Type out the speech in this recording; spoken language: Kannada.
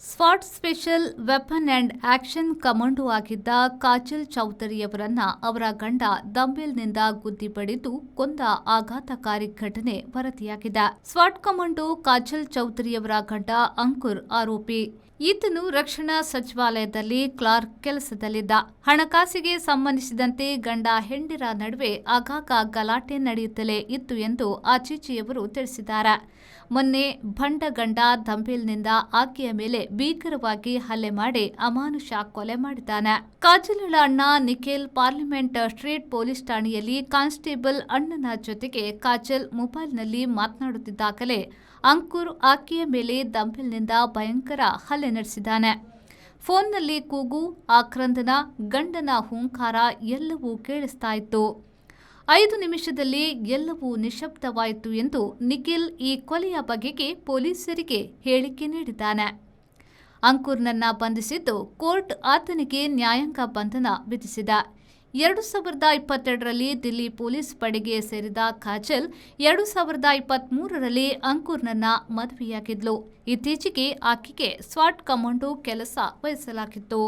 ಸ್ವಾಟ್ special weapon and action commando ಆಗಿದ್ದ ಕಾಜಲ್ ಚೌಧರಿಯವರನ್ನ ಅವರ ಗಂಡ ದಂಬೇಲ್ನಿಂದ ಗುದ್ದಿ ಬಡಿದು ಕೊಂದ ಆಘಾತಕಾರಿ ಘಟನೆ ವರದಿಯಾಗಿದೆ. ಸ್ವಾಟ್ ಕಮಾಂಡೋ ಕಾಜಲ್ ಚೌಧರಿಯವರ ಗಂಡ ಅಂಕುರ್ ಆರೋಪಿ. ಈತನು ರಕ್ಷಣಾ ಸಚಿವಾಲಯದಲ್ಲಿ ಕ್ಲಾರ್ಕ್ ಕೆಲಸದಲ್ಲಿದ್ದ. ಹಣಕಾಸಿಗೆ ಸಂಬಂಧಿಸಿದಂತೆ ಗಂಡ ಹೆಂಡಿರ ನಡುವೆ ಆಗಾಗ ಗಲಾಟೆ ನಡೆಯುತ್ತಲೇ ಇತ್ತು ಎಂದು ಆಚೀಚಿಯವರು ತಿಳಿಸಿದ್ದಾರೆ. ಮೊನ್ನೆ ಭಂಡ ಗಂಡ ದಂಬೇಲ್ನಿಂದ ಆಕೆಯ ಮೇಲೆ ಭೀಕರವಾಗಿ ಹಲ್ಲೆ ಮಾಡಿ ಅಮಾನುಷ ಕೊಲೆ ಮಾಡಿದ್ದಾನೆ. ಕಾಜಲಳ ಅಣ್ಣ ನಿಖಿಲ್ ಪಾರ್ಲಿಮೆಂಟ್ ಸ್ಟ್ರೀಟ್ ಪೊಲೀಸ್ ಠಾಣೆಯಲ್ಲಿ ಕಾನ್ಸ್ಟೇಬಲ್ ಅಣ್ಣನ ಜೊತೆಗೆ ಕಾಜಲ್ ಮೊಬೈಲ್ನಲ್ಲಿ ಮಾತನಾಡುತ್ತಿದ್ದಾಗಲೇ ಅಂಕುರ್ ಆಕೆಯ ಮೇಲೆ ದಂಬೇಲ್ನಿಂದ ಭಯಂಕರ ಹಲ್ಲೆ ನಡೆಸಿದ್ದಾನೆ. ಫೋನ್ನಲ್ಲಿ ಕೂಗು, ಆಕ್ರಂದನ, ಗಂಡನ ಹೂಂಕಾರ ಎಲ್ಲವೂ ಕೇಳಿಸ್ತಾ ಇತ್ತು. 5 ನಿಮಿಷದಲ್ಲಿ ಎಲ್ಲವೂ ನಿಶ್ಶಬ್ದವಾಯಿತು ಎಂದು ನಿಖಿಲ್ ಈ ಕೊಲೆಯ ಬಗೆಗೆ ಪೊಲೀಸರಿಗೆ ಹೇಳಿಕೆ ನೀಡಿದ್ದಾನೆ. ಅಂಕುರ್ನನ್ನ ಬಂಧಿಸಿದ್ದು ಕೋರ್ಟ್ ಆತನಿಗೆ ನ್ಯಾಯಾಂಗ ಬಂಧನ ವಿಧಿಸಿದೆ. 2022ರಲ್ಲಿ ದಿಲ್ಲಿ ಪೊಲೀಸ್ ಪಡೆಗೆ ಸೇರಿದ ಕಾಜಲ್ 2023ರಲ್ಲಿ ಅಂಕುರ್ನನ್ನ ಮದುವೆಯಾಗಿದ್ಲು. ಇತ್ತೀಚೆಗೆ ಆಕೆಗೆ ಸ್ವಾಟ್ ಕಮಾಂಡೋ ಕೆಲಸ ವಹಿಸಲಾಗಿತ್ತು.